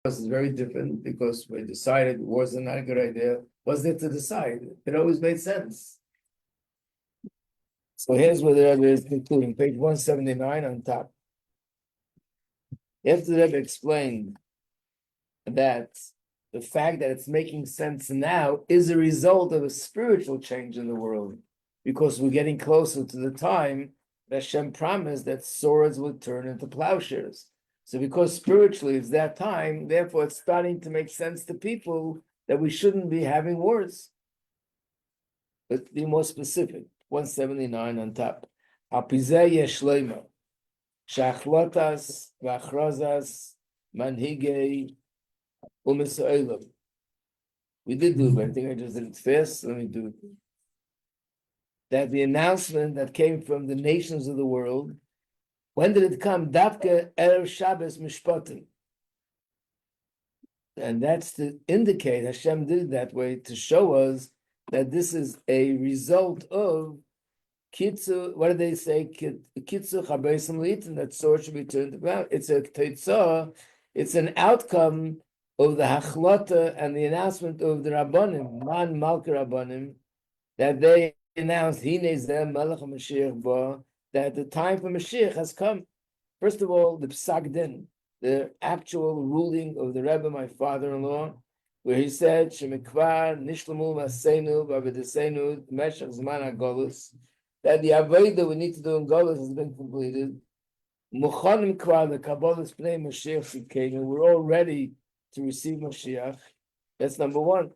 is very different because we decided wars are not a good idea. What's there to decide? It always made sense. So here's where the Rebbe is concluding, page 179 on top. After the Rebbe explained that the fact that it's making sense now is a result of a spiritual change in the world, because we're getting closer to the time that Hashem promised that swords would turn into plowshares. So because spiritually it's that time, therefore it's starting to make sense to people that we shouldn't be having wars. Let's be more specific. 179 on top. Apizeh yeshleima. Shachlotas v'achrozas manhigei u'misa'elam. We did do it, but I think I just did it fast. Let me do it. That the announcement that came from the nations of the world, when did it come? Dafke Erev Shabbos Mishpotim. And that's to indicate, Hashem did it that way to show us that this is a result of Kitzu, what do they say? Kitzu Chabesim Litin, that sword should be turned around. It's a Teitzah, it's an outcome of the Hachlata and the announcement of the Rabbanim, Man Malka Rabbanim, that they announced Hinezem Melech HaMashiach Ba, that the time for Mashiach has come. First of all, the Psak Din, the actual ruling of the Rebbe, my father-in-law, where he said, Shemikvar Nishlamu Masenu Vavedesenu Meshach Zman HaGolus, that the Avodah we need to do in Golus has been completed. Muchanim Kvar, the Kabbalah's Pnei Mashiach came, and we're all ready to receive Mashiach. That's number one.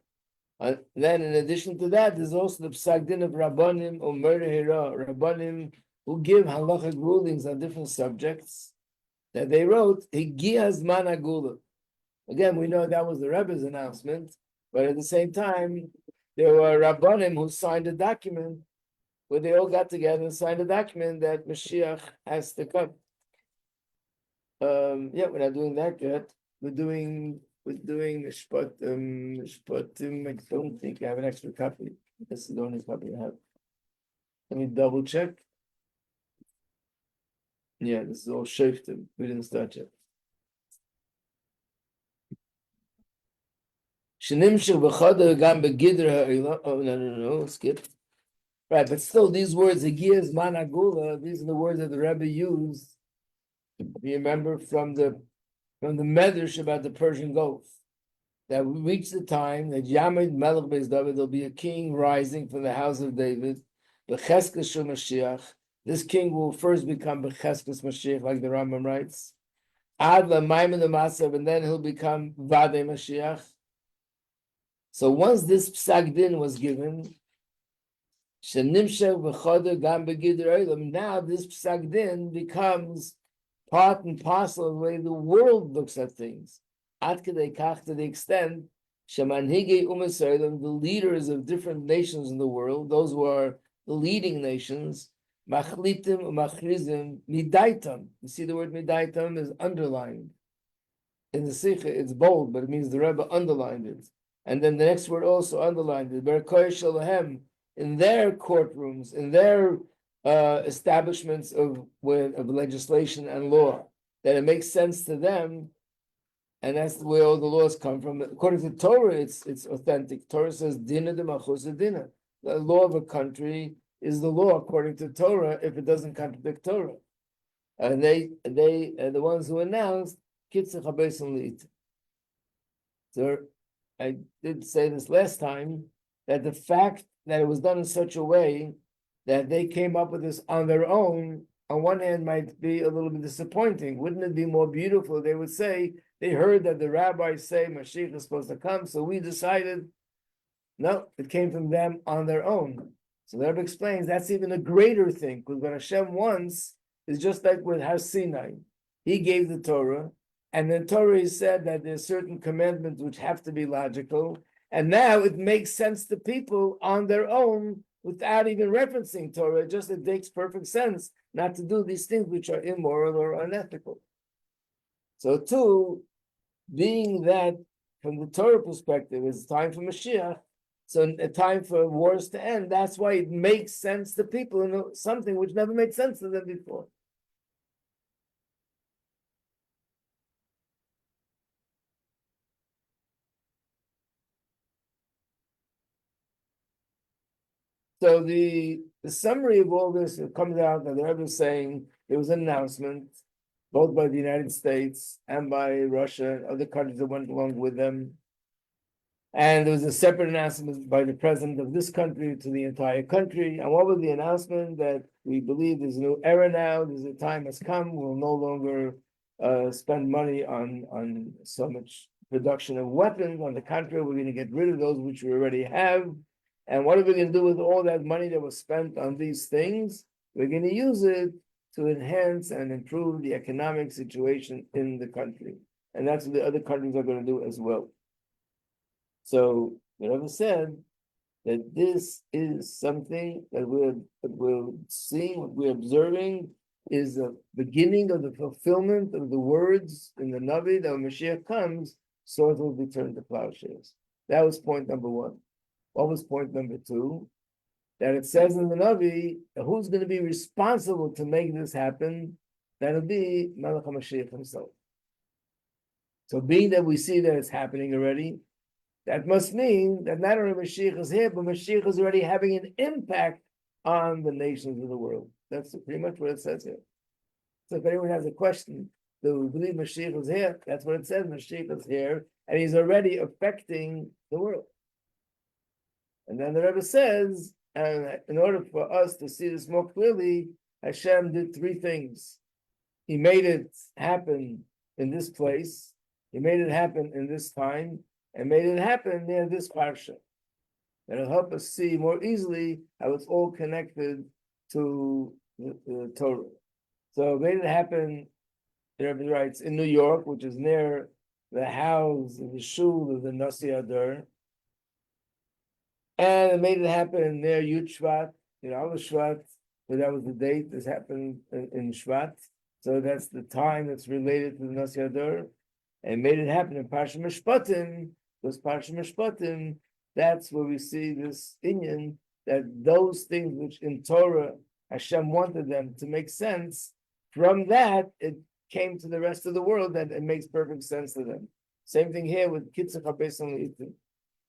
Then, in addition to that, there's also the Psak Din of Rabbanim or Murder Hira, Rabbanim who give halachic rulings on different subjects that they wrote. Higia Zman HaGula. Again, we know that was the Rebbe's announcement, but at the same time, there were Rabbanim who signed a document where they all got together and signed a document that Mashiach has to come. We're not doing that yet. We're doing Mishpotim. I don't think I have an extra copy. This is the only copy I have. Let me double check. Yeah, this is all Shoftim. We didn't start yet. Oh, no, skip. Right, but still, these words, Higiyas Managula, these are the words that the Rebbe used. You remember from the Medrash about the Persian Gulf, that we reach the time that Yamid Melech Beis David, there'll be a king rising from the house of David, Becheskes Shel Mashiach. This king will first become Becheskes Mashiach, like the Rambam writes. Ad L'Maimon L'Masav, and then he'll become Vadei Mashiach. So once this Psak Din was given, now this Psak Din becomes part and parcel of the way the world looks at things. To the extent, the leaders of different nations in the world, those who are the leading nations, machlitim umachrizim midaitam. You see the word midaitam is underlined. In the Sicha, it's bold, but it means the Rebbe underlined it. And then the next word also underlined it. In their courtrooms, in their establishments of legislation and law, that it makes sense to them, and that's where all the laws come from. According to Torah, it's authentic. Torah says dina de machusa dina. The law of a country is the law according to Torah if it doesn't contradict Torah. And they are the ones who announced kitzur chabesim li'it. So I did say this last time, that the fact that it was done in such a way that they came up with this on their own, on one hand might be a little bit disappointing. Wouldn't it be more beautiful? They would say, they heard that the rabbis say Mashiach is supposed to come, so we decided, no, it came from them on their own. So the Rebbe explains that's even a greater thing, because what Hashem wants is just like with Har Sinai. He gave the Torah, and in Torah he said that there's certain commandments which have to be logical, and now it makes sense to people on their own without even referencing Torah. Just it makes perfect sense not to do these things which are immoral or unethical. So too, being that from the Torah perspective, it's time for Mashiach, so a time for wars to end, that's why it makes sense to people in something which never made sense to them before. So the summary of all this, it comes out that the Rebbe is saying there was an announcement, both by the United States and by Russia and other countries that went along with them. And there was a separate announcement by the president of this country to the entire country. And what was the announcement? That we believe there's a new era now, there's a time has come, we'll no longer spend money on so much production of weapons. On the contrary, we're going to get rid of those which we already have. And what are we going to do with all that money that was spent on these things? We're going to use it to enhance and improve the economic situation in the country. And that's what the other countries are going to do as well. So the Rebbe said that this is something that we're seeing, what we're observing is the beginning of the fulfillment of the words in the Navi that when Mashiach comes, swords will be turned to plowshares. That was point number one. What was point number two? That it says in the Navi, who's going to be responsible to make this happen? That'll be Melech HaMashiach himself. So being that we see that it's happening already, that must mean that not only Mashiach is here, but Mashiach is already having an impact on the nations of the world. That's pretty much what it says here. So if anyone has a question, do we believe Mashiach is here? That's what it says, Mashiach is here, and he's already affecting the world. And then the Rebbe says, and in order for us to see this more clearly, Hashem did three things. He made it happen in this place, he made it happen in this time, and made it happen near this parsha. That'll help us see more easily how it's all connected to the Torah. So made it happen, the Rebbe writes, in New York, which is near the house of the shul of the Nasi Adar. And it made it happen near Yud Shvat, Al Shvat, but that was the date this happened in Shvat. So that's the time that's related to the Nasi Adar. And made it happen in Parsha Mishpotim. Because Parsha Mishpotim, that's where we see this inyan, that those things which in Torah Hashem wanted them to make sense, from that it came to the rest of the world that it makes perfect sense to them. Same thing here with Kitzur HaBeis HaLeitim,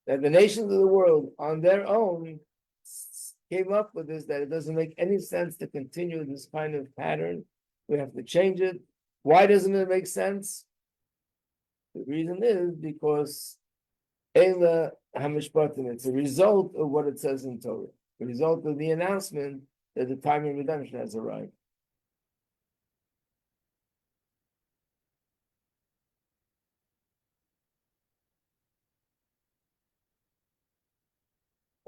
that the nations of the world on their own came up with this, that it doesn't make any sense to continue this kind of pattern. We have to change it. Why doesn't it make sense? The reason is because Eila HaMishpatim, it's a result of what it says in Torah, the result of the announcement that the time of redemption has arrived.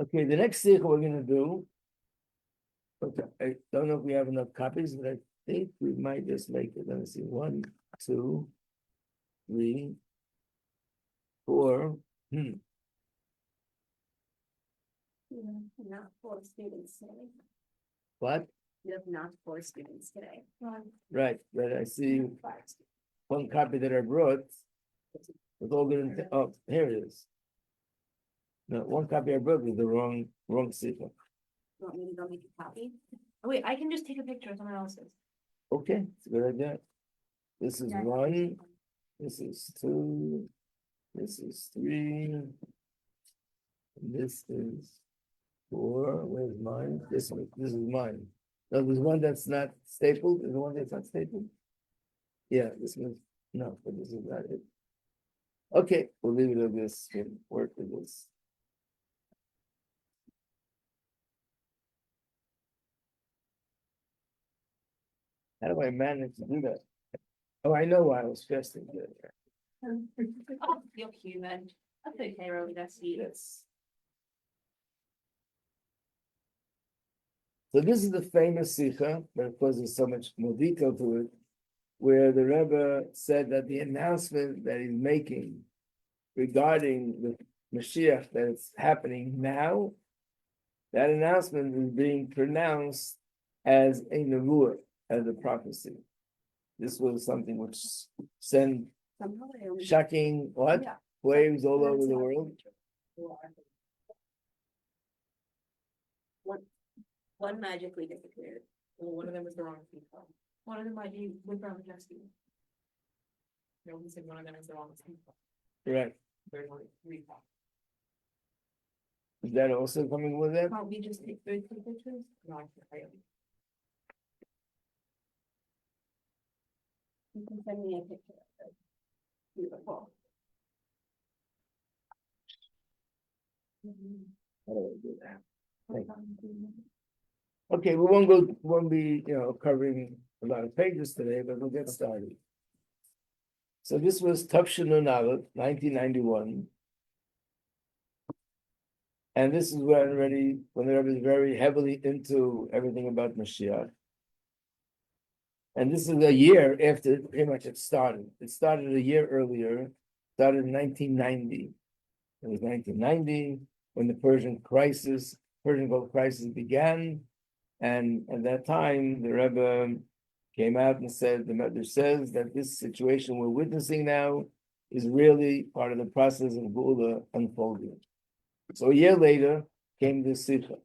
Okay, the next sicha we're going to do, okay, I don't know if we have enough copies, but I think we might just make it. Let me see, 1, 2, 3, 4. Not 4 students today. What? You have not 4 students today. Right, but I see one copy that I brought. It's all going to, oh, here it is. No, one copy I brought is the wrong sicha. You want me to go make a copy? Oh, wait, I can just take a picture of someone else's. Okay, it's a good idea. This is 1, this is 2, this is 3, this is 4. Where's mine? This is mine. No, there's one that's not stapled. There's one that's not stapled. Yeah, this one. No, but this is not it. Okay, we'll leave it at this. We'll work with this. How do I manage to do that? Oh, I know why I was fasting. Oh, you're human. That's okay, Rabbi Majeski. Yes. So this is the famous Sicha, but of course there's so much more detail to it, where the Rebbe said that the announcement that he's making regarding the Mashiach, that it's happening now, that announcement is being pronounced as a nevuah, as a prophecy. This was something which sent shocking waves all over the world. One magically disappeared. Well, one of them was the wrong people. One of them might be with Rabbi Majeski. No, he said one of them is the wrong people. Right. There's only 3 people. Is that also coming with it? Can't we just take those two pictures? No, I can't. You can send me a picture of it. Beautiful. How do I do that? Okay, we won't be, covering a lot of pages today, but we'll get started. So this was Tafshinun Aleph, 1991. And this is when the Rebbe is very heavily into everything about Mashiach. And this is a year after pretty much it started. It started a year earlier, started in 1990. It was 1990 when the Persian Gulf crisis began. And at that time, the Rebbe came out and said, the Medrash says that this situation we're witnessing now is really part of the process of Geula unfolding. So a year later came the Sicha.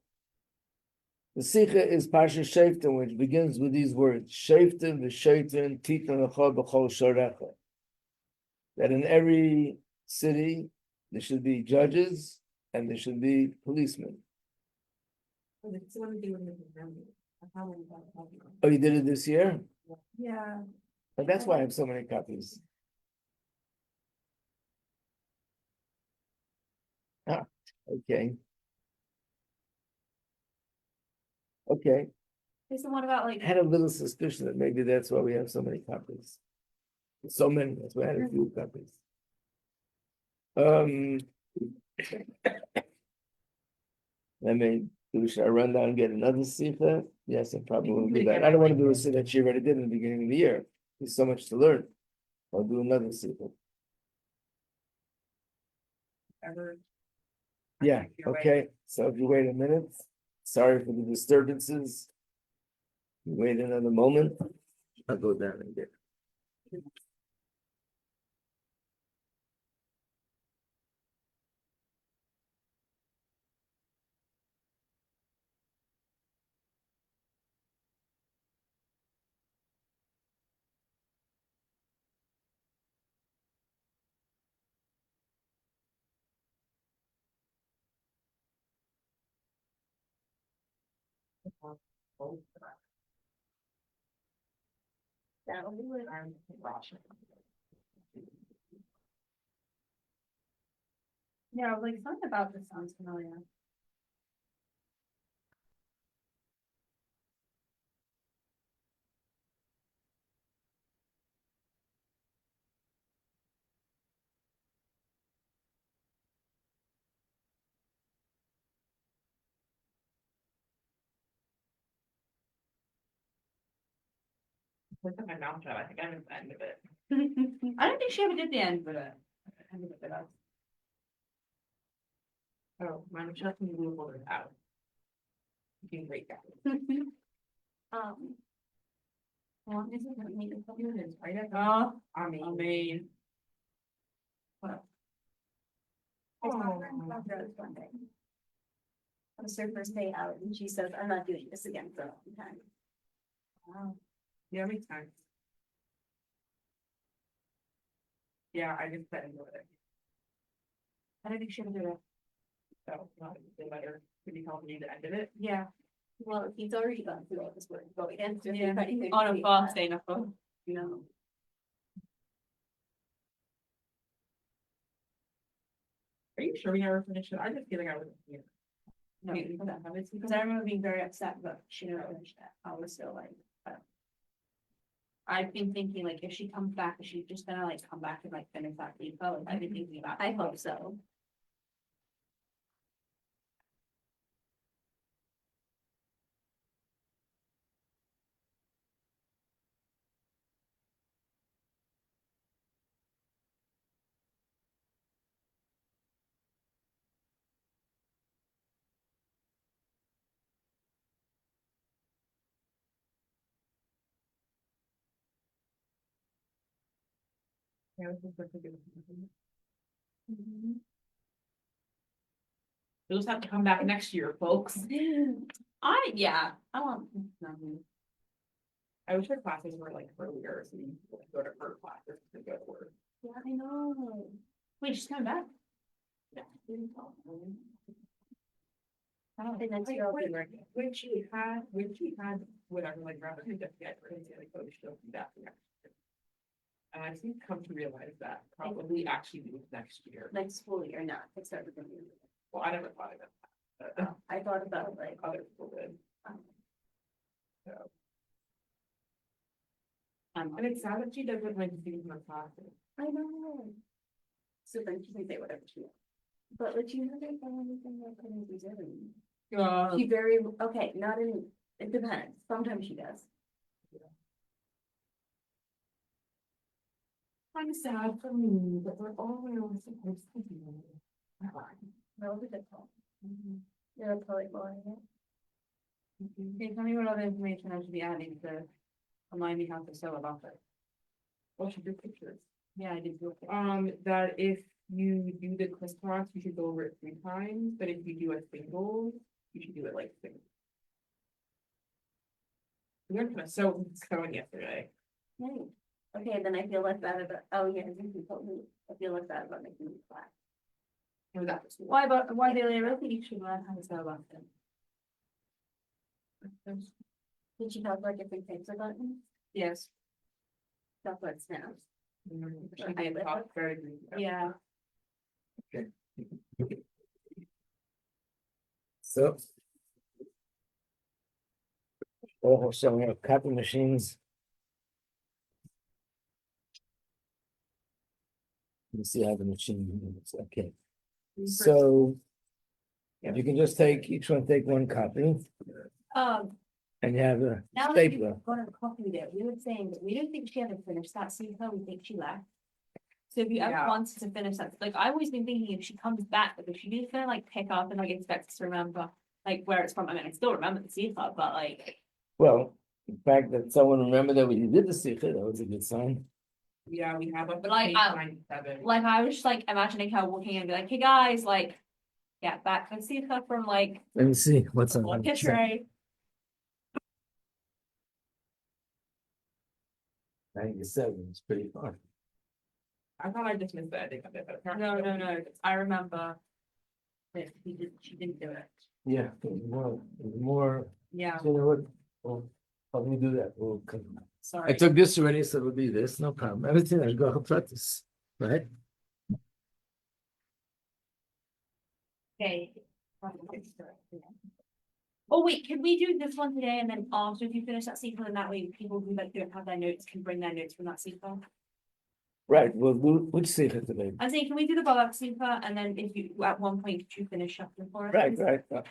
The Sicha is Parsha Shoftim, which begins with these words: Shoftim v'Shoftim Titan Lecha B'Chol Shorecha. That in every city there should be judges and there should be policemen. It's one of the November. Oh, you did it this year? Yeah. But that's why I have so many copies. Ah, okay. Okay. It's the one about like. I had a little suspicion that maybe that's why we have so many copies. So many, that's why I had a few copies. Should I run down and get another Sicha? Yes, I probably will do that. I don't want to do a Sicha that she already did in the beginning of the year. There's so much to learn. I'll do another Sicha. Ever. Yeah, okay. So if you wait a minute, sorry for the disturbances. You wait another moment. I'll go down and get. That'll be what I'm watching. Yeah, like something about this sounds familiar. Look at my mouth shut. I think I'm at the end of it. I don't think she ever did the end of it. Oh, mine just can move over out. You can break that. Well, this is what made it popular. I mean. What? It's my friend found her one day. It was her first day out, and she says, "I'm not doing this again for a long time." Wow. Yeah, makes sense. Yeah, I just said into it. I don't think she ever did it. So, not the letter, could you help me the end of it? Yeah. Well, he's already gone through all this work, go against it. Yeah. On a fast day, no. Are you sure we never finished it? I just feel like I wasn't here. No, because I remember being very upset, but she never finished that. I was still like, I've been thinking like if she comes back, is she just gonna like come back and like finish that depot? I've been thinking about. I hope so. Yeah, this is such a good one. Mhm. You'll just have to come back next year, folks. I want. Nothing. I wish our classes were like earlier, so you could go to her classes to go to work. Yeah, I know. Wait, she's coming back. Yeah. And then she'll be working. When she had whatever, like, rather than just get rid of the coach, she'll do that for next year. And I think come to realize that probably actually move next year. Next school year, not, it's started with me. Well, I never thought of that. I thought about like, Other people did. So, and it's sad that she doesn't like do her classes. I know. So then she can say whatever she wants. But like, you haven't done anything that couldn't be doing. She very, okay, not in, it depends, sometimes she does. I'm sad for me, but we're all really supposed to do. That was a good call. You're probably boring it. Can you tell me what other information I should be adding to remind me how to sew about it? Well, she did pictures. Yeah, I did. Do it. That if you do the crisscross, you should go over it 3 times, but if you do a single, you should do it like single. We learned how to sew sewing yesterday. Right. Okay, then I feel less bad about, oh yeah, you told me, I feel less bad about making you flat. It was after school. Why Bailey? I really think you should learn how to sew about it. Did she talk about different types of buttons? Yes. Talk about snaps? She did talk very briefly about Yeah. So. Oh, so we have copy machines. Let me see how the machine moves, okay, so. If you can just take one copy and you have a Now that stapler. you've got a copy there, we were saying that we don't think she ever finished that Sicha, we think she left. So if you ever Yeah. wanted to finish that, like I've always been thinking if she comes back, like if she is gonna like pick up and like expect us to remember like where it's from. I mean, I still remember the Sicha, but like. Well, the fact that someone remembered that we did the Sicha, that was a good sign. Yeah, we have But like, page I- 97. Like I was just like imagining her walking in and be like, hey guys, like, get back to Sicha from like Let me see, what's on. one picture. 97, it's pretty far. I thought I just missed the ending of it, but No, apparently. no, no, I remember. That she didn't do it. Yeah, more, Yeah, you know what, well, let me do that, we'll come. I sorry. took this already, so it'll be this, no problem, everything I go practice, right? Okay. Oh, wait, can we do this one today and then after if you finish that sequel and that way people who like don't have their notes can bring their notes from that sequel? Right, we'll do, which Sicha today? I'm saying, can we do the Babak sequel and then if you, at one point, could you finish shuffling for us? Right, right,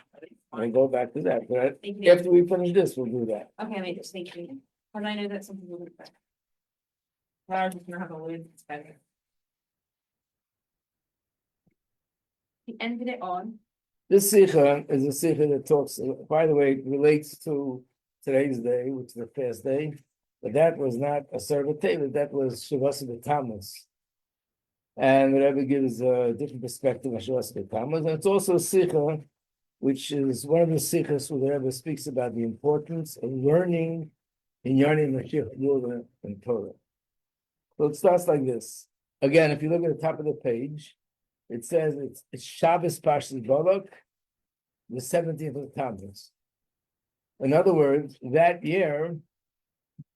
I go back to that, right? Thank you. After we finish this, we'll do that. Okay, wait, just thank you. And I know that some people would. I was just gonna have a lid suspended. He ended it on. This Sicha is a Sicha that talks, by the way, it relates to today's day, which is the fast day. But that was not a servant Teves, that was Shavasa B'Tammuz. And the Rebbe gives a different perspective on Shavasa B'Tammuz. And it's also a Sicha, which is one of the Sichas where the Rebbe speaks about the importance of learning in Yarni Mashiach Yula and Torah. So it starts like this. Again, if you look at the top of the page, it says it's Shabbos Parshas Balak, the 17th of Tammuz. In other words, that year,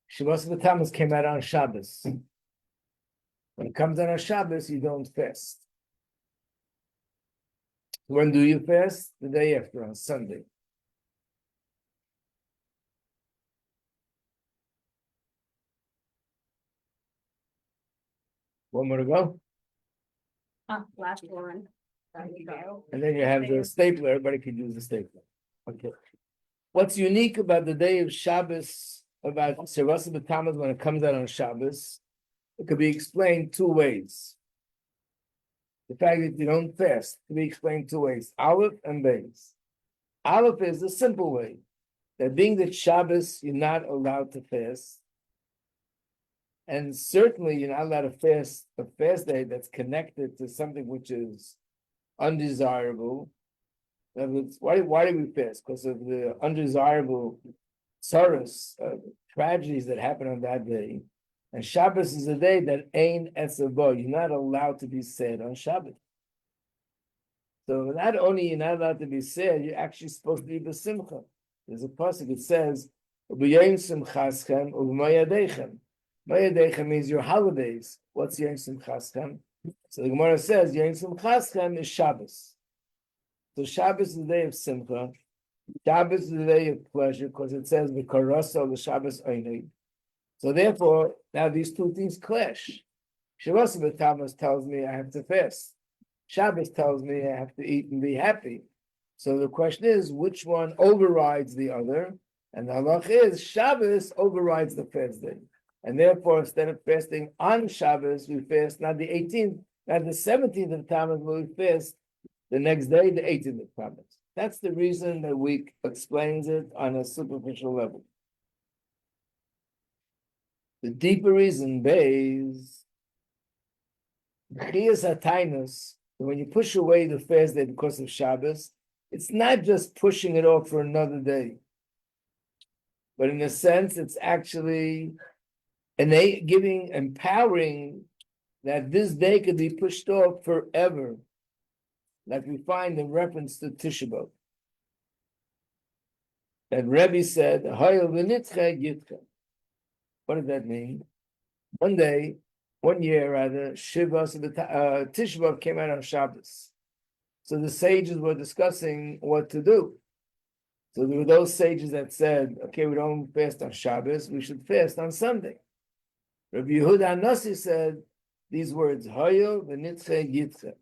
Shabbos of Tammuz came out on Shabbos. When it comes out on Shabbos, you don't fast. When do you fast? The day after, on Sunday. One more to go. Last one. There you go. And then you have the stapler, everybody can use the stapler. Okay. What's unique about the day of Shabbos, about Shabbos B'Tammuz when it comes out on Shabbos, it could be explained 2 ways. The fact that you don't fast can be explained 2 ways, Aleph and Beis. Aleph is the simple way, that being that Shabbos, you're not allowed to fast, and certainly you're not allowed to fast a fast day that's connected to something which is undesirable. In other words, why do we fast? Because of the undesirable sorrows, tragedies that happen on that day. And Shabbos is a day that ain't etzavo. You're not allowed to be sad on Shabbos. So not only you're not allowed to be sad, you're actually supposed to be besimcha. There's a pasuk, it says, "B'yom simchaschem u'b'mayadechem." Mayadechem means your holidays. What's Yom Simchaschem? So the Gemara says Yom Simchaschem is Shabbos. So Shabbos is the day of Simcha. Shabbos is the day of pleasure because it says V'karasa the Shabbos Einei. So therefore, now these two things clash. Shabbos B'Tammuz tells me I have to fast. Shabbos tells me I have to eat and be happy. So the question is, which one overrides the other? And the halach is Shabbos overrides the fast day. And therefore, instead of fasting on Shabbos, we fast not the 18th, not the 17th of Tammuz, but we fast the next day, the 18th of Tammuz. That's the reason that we explains it on a superficial level. The deeper reason is when you push away the fast day because of Shabbos, it's not just pushing it off for another day, but in a sense, it's actually empowering that this day could be pushed off forever, like we find in reference to Tisha B'Av. That Rebbe said, "Hayil v'nitche yitche." What does that mean? One year rather, Tisha B'Av came out on Shabbos. So the sages were discussing what to do. So there were those sages that said, okay, we don't fast on Shabbos, we should fast on Sunday. Rabbi Yehuda Nasi said these words, Hayo v'nitche yitche.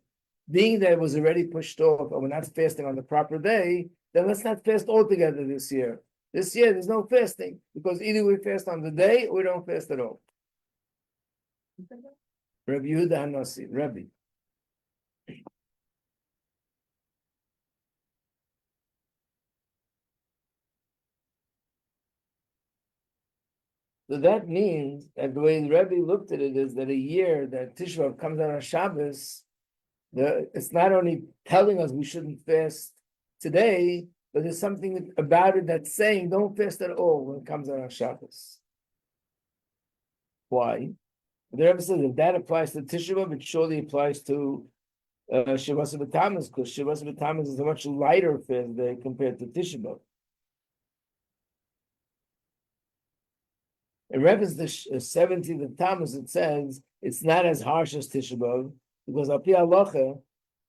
Being that it was already pushed off, and we're not fasting on the proper day, then let's not fast altogether this year. This year, there's no fasting, because either we fast on the day, or we don't fast at all. Rabbi Yehuda Hanasi, Rabbi. So that means that the way the Rebbe looked at it is that a year that Tisha B'Av comes out on Shabbos, it's not only telling us we shouldn't fast today, but there's something about it that's saying don't fast at all when it comes out on Shabbos. Why? The Rebbe says if that applies to Tisha B'Av, it surely applies to Shavuos B'Tammuz, because Shavuos B'Tammuz is a much lighter fast day compared to Tisha B'Av. In reference to 17th of Tammuz, it says it's not as harsh as Tisha B'Av, because Al Pi Halacha,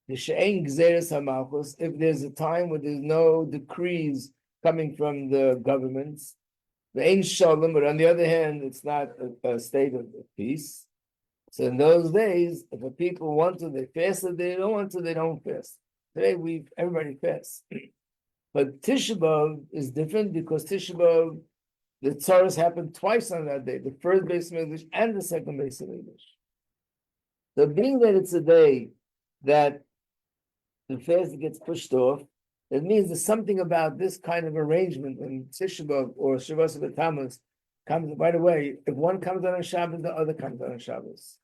the She'ein Gzeres HaMalchus, if there's a time where there's no decrees coming from the governments, the Ein Shalom, but on the other hand, it's not a state of peace. So in those days, if the people want to, they fast. If they don't want to, they don't fast. Today, everybody fasts. But Tisha B'Av is different because Tisha B'Av, the tzaras happened twice on that day, the first base of English and the second base of English. So being that it's a day that the fast gets pushed off, it means there's something about this kind of arrangement when Tisha B'Av or Shavuos B'Tammuz comes. By the way, if one comes on Shabbos, the other comes on Shabbos.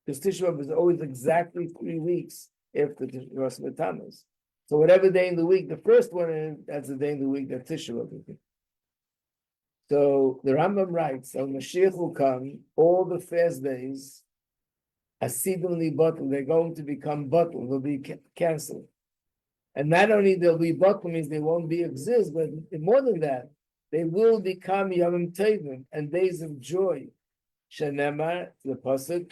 Because Tisha B'Av is always exactly 3 weeks after Shavuos B'Tammuz. So whatever day in the week, the first one is, that's the day in the week that Tisha B'Av is. So the Rambam writes, so Mashiach will come, all the fast days, asidunli bottle, they're going to become bottle, they'll be canceled. And not only they'll be bottle means they won't be exist, but more than that, they will become Yomim Tovim and days of joy. Shenemar, the pasuk,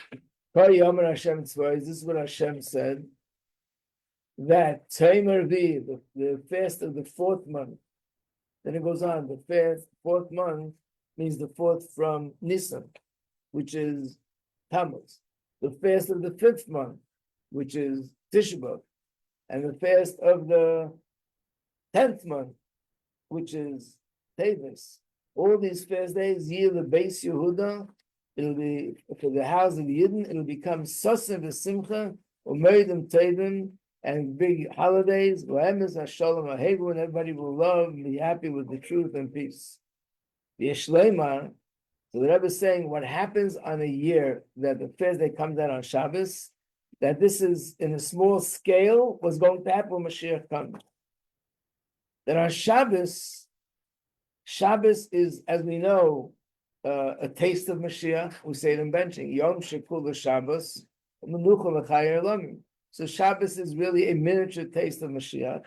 Kol Yomer Hashem Tzvos, this is what Hashem said, that Teimer the fast of the 4th month. Then it goes on, the 4th month means the 4th from Nisan, which is Tammuz. The fast of the 5th month, which is Tisha B'Av. And the fast of the 10th month, which is Teves. All these fast days, Yir the Beis Yehuda, it'll be, for the house of the Yidden, it'll become Sasem v'Simcha, U'Meidim Tevim, and big holidays, and everybody will love and be happy with the truth and peace. The Yeshleimar, so the Rebbe is saying what happens on a year that the fast day comes out on Shabbos, that this is in a small scale was going to happen when Mashiach comes. That on Shabbos is, as we know, a taste of Mashiach. We say it in benching. Yom Shekul Shabbos, Menucha L'Chayir Lamim. So Shabbos is really a miniature taste of Mashiach.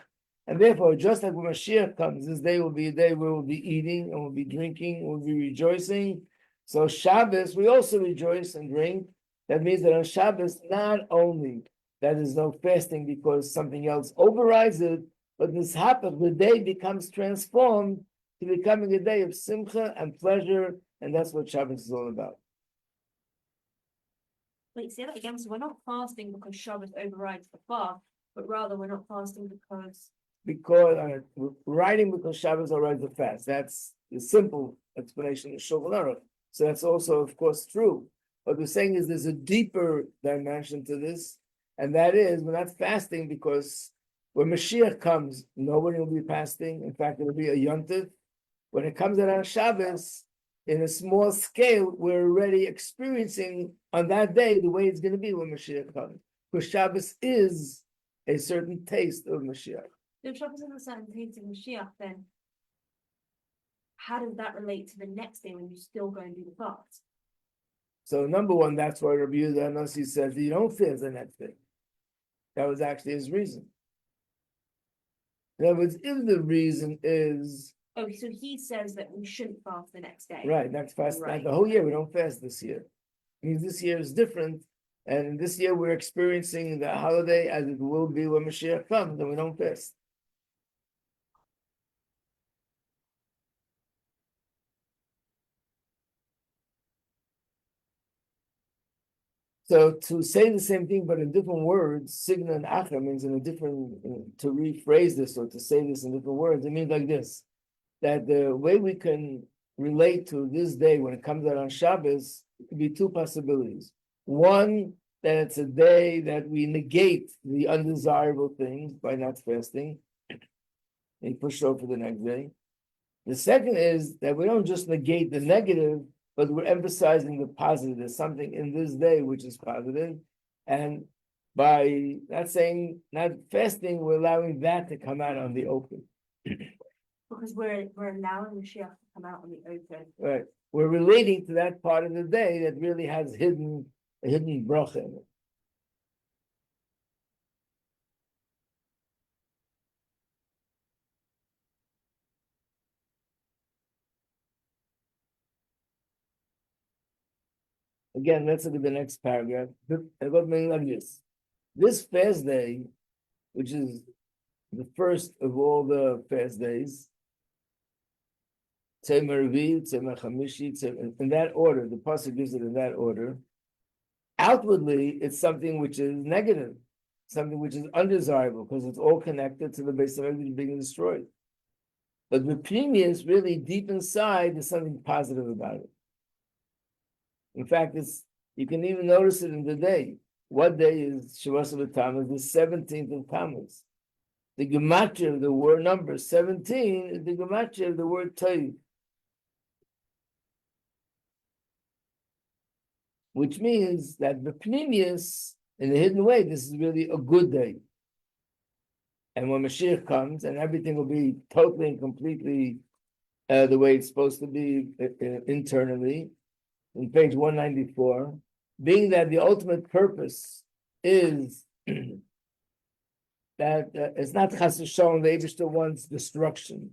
And therefore, just like when Mashiach comes, this day will be a day where we'll be eating and we'll be drinking, and we'll be rejoicing. So Shabbos, we also rejoice and drink. That means that on Shabbos, not only that there's no fasting because something else overrides it, but this happens, the day becomes transformed to becoming a day of simcha and pleasure, and that's what Shabbos is all about. Wait, say that again. So we're not fasting because Shabbos overrides the fast, but rather we're not fasting because We're writing because Shabbos overrides the fast. That's the simple explanation of Shulchan Aruch. So that's also, of course, true. What we're saying is there's a deeper dimension to this, and that is we're not fasting because when Mashiach comes, nobody will be fasting. In fact, it'll be a yontif. When it comes out on Shabbos, in a small scale, we're already experiencing on that day the way it's going to be when Mashiach comes. Because Shabbos is a certain taste of Mashiach. if Shabbos is a certain taste of Mashiach, then how does that relate to the next day when you still go and do the fast? So number one, that's why Rabbi Yehuda Hanassi says you don't fast the next day. That was actually his reason. In other words, if the reason is Oh, so he says that we shouldn't fast the next day. right, next fast, Right. the whole year we don't fast this year. It means this year is different, and this year we're experiencing the holiday as it will be when Mashiach comes, and we don't fast. So to say the same thing but in different words, signa and acher means in a different, to rephrase this or to say this in different words, it means like this, that the way we can relate to this day when it comes out on Shabbos, it could be two possibilities. One, that it's a day that we negate the undesirable things by not fasting and push it over for the next day. The second is that we don't just negate the negative, but we're emphasizing the positive. There's something in this day which is positive, and by not fasting, we're allowing that to come out on the open. Because we're allowing Mashiach to come out on the open. Right. We're relating to that part of the day that really has a hidden bracha in it. Again, let's look at the next paragraph. I got meaning like this. This fast day, which is the first of all the fast days, Tzemar Revi, Tzemar Chamishi, in that order, the pasuk gives it in that order. Outwardly, it's something which is negative, something which is undesirable, because it's all connected to the base of everything being destroyed. But the previous, really deep inside, there's something positive about it. In fact, you can even notice it in the day. What day is Shavuos of Tammuz? The 17th of Tammuz. The gematria of the word number 17 is the gematria of the word Toiv, which means that the Pnimius, in a hidden way, this is really a good day. And when Mashiach comes, and everything will be totally and completely the way it's supposed to be internally, in page 194, being that the ultimate purpose is that it's not Chas v'Shalom, the Eibishter wants destruction.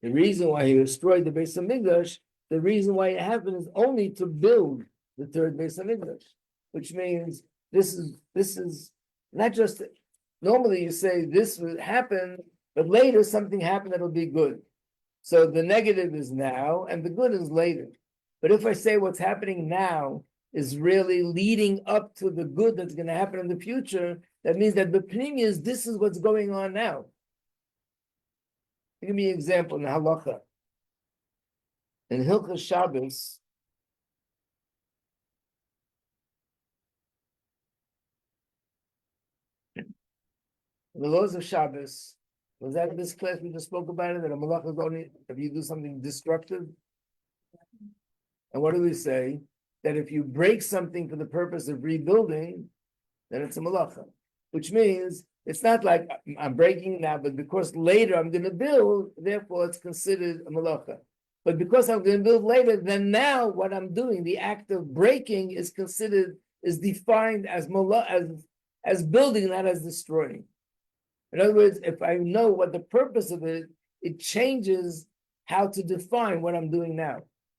The reason why he destroyed the Beis HaMikdash, the reason why it happened is only to build the third Beis HaMikdash, which means this is not just, normally you say this will happen, but later something happened that'll be good. So the negative is now, and the good is later. But if I say what's happening now is really leading up to the good that's going to happen in the future, that means that the Pnimius, this is what's going on now. Give me an example in Halacha. In Hilchos Shabbos, the laws of Shabbos, was that in this class we just spoke about it, that a malacha is only if you do something destructive? And what do we say? That if you break something for the purpose of rebuilding, then it's a malacha. Which means it's not like I'm breaking now, but because later I'm going to build, therefore it's considered a malacha. But because I'm going to build later, then now what I'm doing, the act of breaking, is defined as as building, not as destroying. In other words, if I know what the purpose of it, it changes how to define what I'm doing now.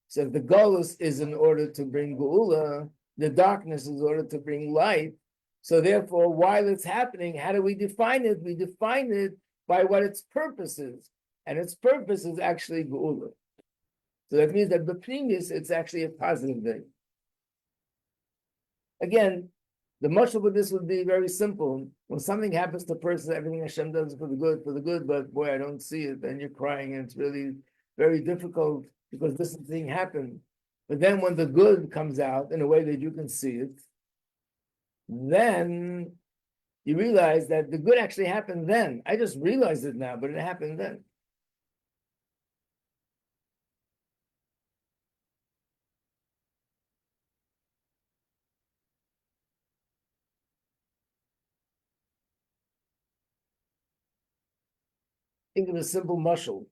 So if the Golus is in order to bring Geula, the darkness is in order to bring light. So therefore, while it's happening, how do we define it? We define it by what its purpose is. And its purpose is actually Geula. So that means that the previous, it's actually a positive thing. Again, the mushal with this would be very simple. When something happens to a person, everything Hashem does is for the good, but boy, I don't see it, then you're crying, and it's really very difficult because this thing happened. But then when the good comes out in a way that you can see it, then you realize that the good actually happened then. I just realized it now, but it happened then. Think of a simple mushal.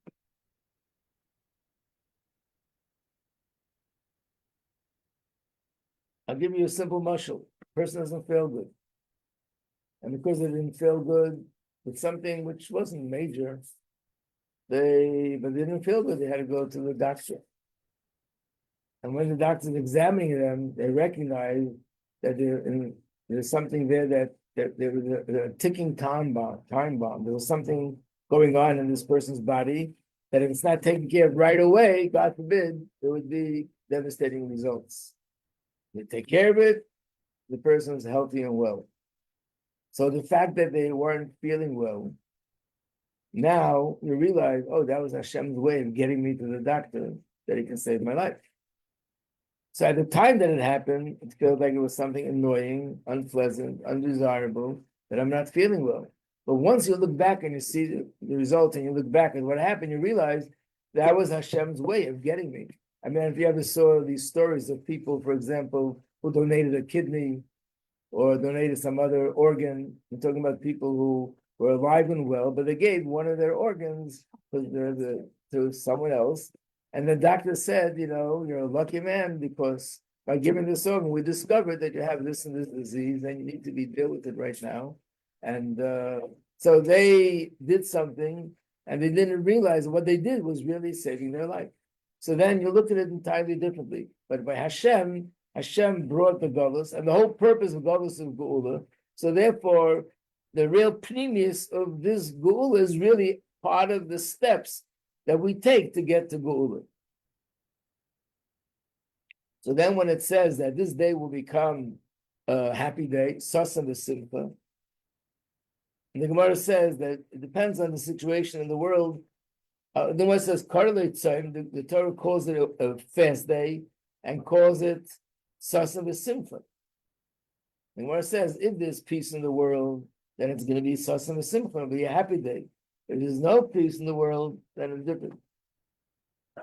I'll give you a simple mushal. Person doesn't feel good. And because they didn't feel good with something which wasn't major, but they didn't feel good, they had to go to the doctor. And when the doctor's examining them, they recognize that there's something there that there was a ticking time bomb. There was something going on in this person's body that if it's not taken care of right away, God forbid, there would be devastating results. They take care of it, the person is healthy and well. So the fact that they weren't feeling well, now you realize, oh, that was Hashem's way of getting me to the doctor that he can save my life. So at the time that it happened, it felt like it was something annoying, unpleasant, undesirable, that I'm not feeling well. But once you look back and you see the result and you look back at what happened, you realize that was Hashem's way of getting me. I mean, if you ever saw these stories of people, for example, who donated a kidney or donated some other organ, we're talking about people who were alive and well, but they gave one of their organs to someone else. And the doctor said, you're a lucky man because by giving this organ, we discovered that you have this and this disease and you need to be dealt with it right now. And so they did something and they didn't realize what they did was really saving their life. So then you look at it entirely differently. But by Hashem brought the Golus, and the whole purpose of Golus is Geula. So therefore, the real premise of this Geula is really part of the steps that we take to get to Geula. So then when it says that this day will become a happy day, Sasa v'Simcha, and the Gemara says that it depends on the situation in the world. The Gemara says, the Torah calls it a fast day and calls it Sasa v'Simcha. The Gemara says, if there's peace in the world, then it's going to be Sasa v'Simcha, it'll be a happy day. If there's no peace in the world, then it's different.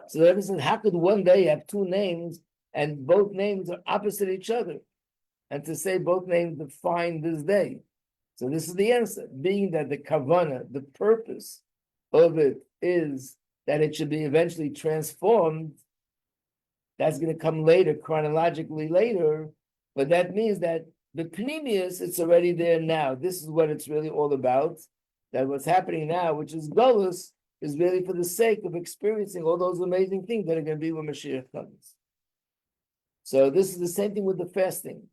So that is, how could one day have two names and both names are opposite each other? And to say both names define this day. So this is the answer, being that the kavana, the purpose of it is that it should be eventually transformed. That's going to come later, chronologically later, but that means that the pneumius, it's already there now. This is what it's really all about. That what's happening now, which is Golus, is really for the sake of experiencing all those amazing things that are going to be when Mashiach comes. So this is the same thing with the fasting.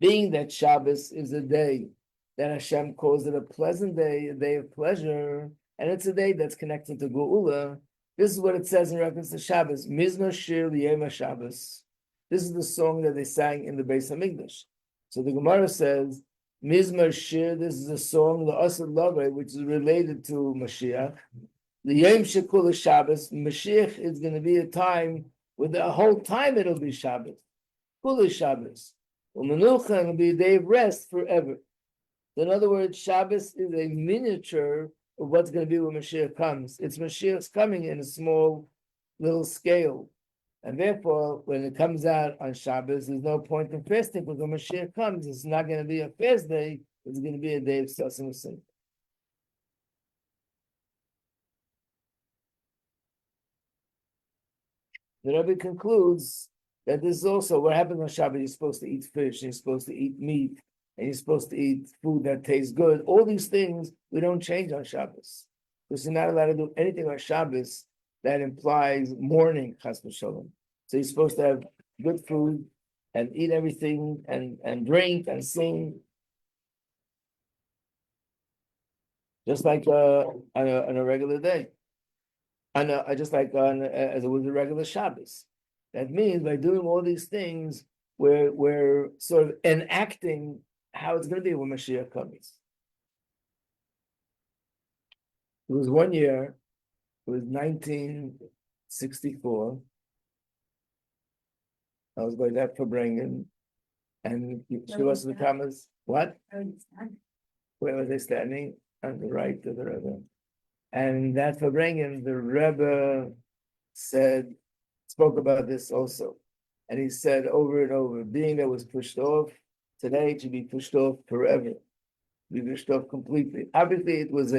Being that Shabbos is a day that Hashem calls it a pleasant day, a day of pleasure, and it's a day that's connected to Geula. This is what it says in reference to Shabbos. Mizmor Shir L'Yom Shabbos. This is the song that they sang in the Beis Hamikdash. So the Gemara says, Mizmor Shir, this is a song, the Asad Lave, which is related to Mashiach. The Yom Shekul Shabbos, Mashiach is going to be a time where the whole time it'll be Shabbos. Kul Shabbos. U'menucha will be a day of rest forever. In other words, Shabbos is a miniature of what's going to be when Mashiach comes. It's Mashiach's coming in a small little scale. And therefore, when it comes out on Shabbos, there's no point in fasting because when Mashiach comes, it's not going to be a fast day, it's going to be a day of Sassim Usim. The Rebbe concludes that this is also what happens on Shabbos. You're supposed to eat fish, you're supposed to eat meat, and you're supposed to eat food that tastes good. All these things we don't change on Shabbos. Because you're not allowed to do anything on Shabbos that implies mourning, chas v'sholom. So you're supposed to have good food and eat everything and drink and sing. Just like on a regular day. Just like as it was a regular Shabbos. That means by doing all these things, we're sort of enacting how it's going to be when Mashiach comes. It was one year, it was 1964. I was going that for bringing, and she was the comments. What? Where was they standing? On the right of the Rebbe. And that for bringing, the Rebbe spoke about this also. And he said over and over, being that was pushed off, today it should be pushed off forever. Be pushed off completely. Obviously, it was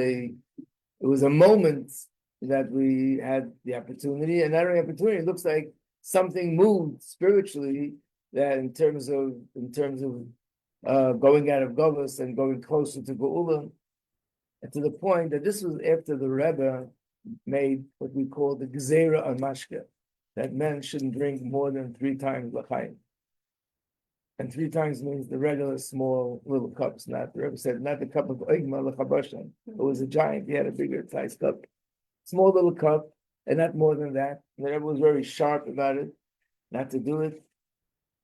a moment that we had the opportunity, and that opportunity, it looks like something moved spiritually that in terms of going out of Govus and going closer to Geula, and to the point that this was after the Rebbe made what we call the Gezerah on Mashke, that men shouldn't drink more than 3 times l'chaim. And 3 times means the regular small little cups, not the Rebbe said, not the cup of Oigma l'chabasham. It was a giant, he had a bigger size cup. Small little cup, and not more than that. And the Rebbe was very sharp about it, not to do it.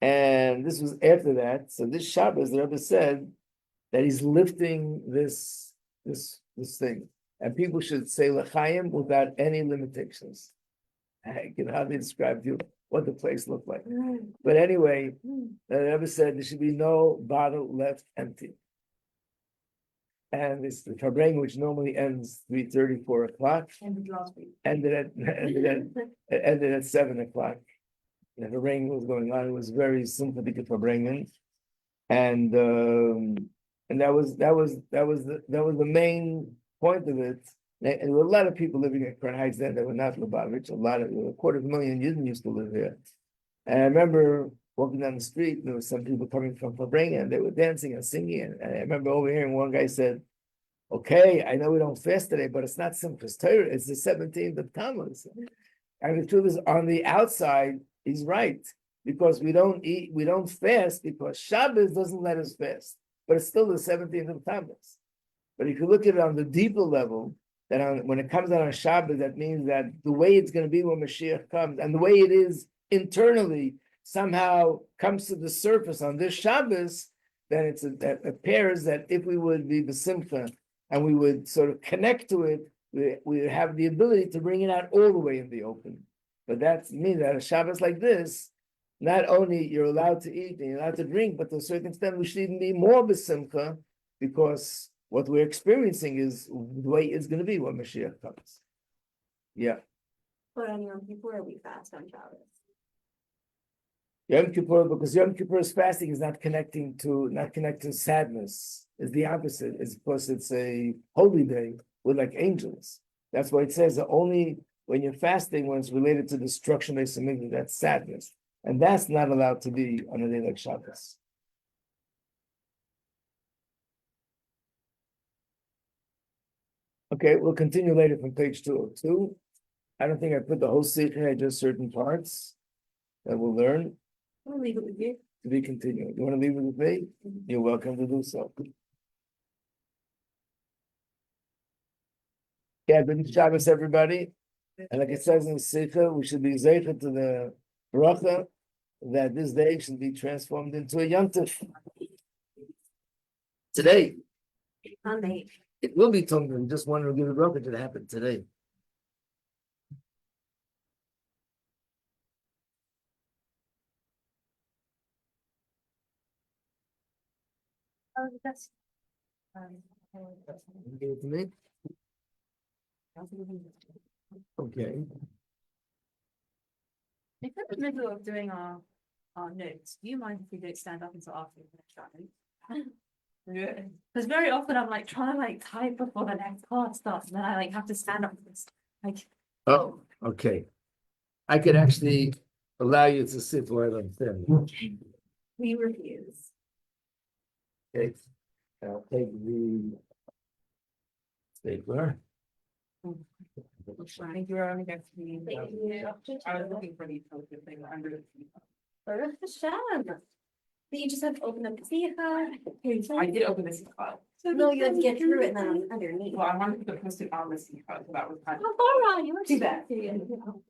And this was after that. So this Shabbos, the Rebbe said that he's lifting this thing. And people should say l'chaim without any limitations. I can hardly describe to you what the place looked like. But anyway, the Rebbe said there should be no bottle left empty. And it's the Farbrengen, which normally ends 3:30, 4 o'clock, ended at 7 o'clock. The Farbrengen was going on. It was very sympathetic to Farbrengen. And that was the main point of it. And there were a lot of people living in Crown Heights then that were not Lubavitch. A 250,000 Yidden used to live here. And I remember walking down the street, and there were some people coming from Farbrengen, and they were dancing and singing. And I remember overhearing one guy said, "Okay, I know we don't fast today, but it's not Simchas Torah, it's the 17th of Tammuz." And the truth is, on the outside, he's right. Because we don't fast because Shabbos doesn't let us fast. But it's still the 17th of Tammuz. But if you look at it on the deeper level, that when it comes out on Shabbos, that means that the way it's going to be when Mashiach comes, and the way it is internally, somehow comes to the surface on this Shabbos, then that appears that if we would be besimcha and we would sort of connect to it, we would have the ability to bring it out all the way in the open. But that means that a Shabbos like this, not only you're allowed to eat and you're allowed to drink, but to a certain extent we should even be more besimcha, because what we're experiencing is the way it's going to be when Mashiach comes. Yeah. But on Yom Kippur, we fast on Shabbos. Yom Kippur, because Yom Kippur's fasting is not connecting to sadness. It's the opposite. It's because it's a holy day with like angels. That's why it says that only when you're fasting, when it's related to destruction, that's sadness. And that's not allowed to be on a day like Shabbos. Okay, we'll continue later from page 202. I don't think I put the whole Sicha, just certain parts that we'll learn. I'll leave it with you. To be continued. You want to leave it with me? You're welcome to do so. Yeah, good Shabbos, everybody. And like it says in Sicha, we should be zeicha to the bracha that this day should be transformed into a yontif. Today. Sunday. It will be Tumblr. Just wanted to give a bracha to happen today. That's. Give it to me. Okay. If we're in the middle of doing our notes, do you mind if we don't stand up until after the next round? Yeah. Because very often I'm like trying to like type before the next part starts, and then I like have to stand up and like. Oh, okay. I could actually allow you to sit while I'm standing. We refuse. Okay, I'll take the stapler. Thank you, Rabbi Majeski. Thank you. I was looking for these posted things under the seat. Baruch Hashem. But you just have to open up the seat. I did open the seat file. So no, you have to get through it and then underneath. Well, I wanted to post it on the seat file, so that was kind of. Laura, you were Too bad. so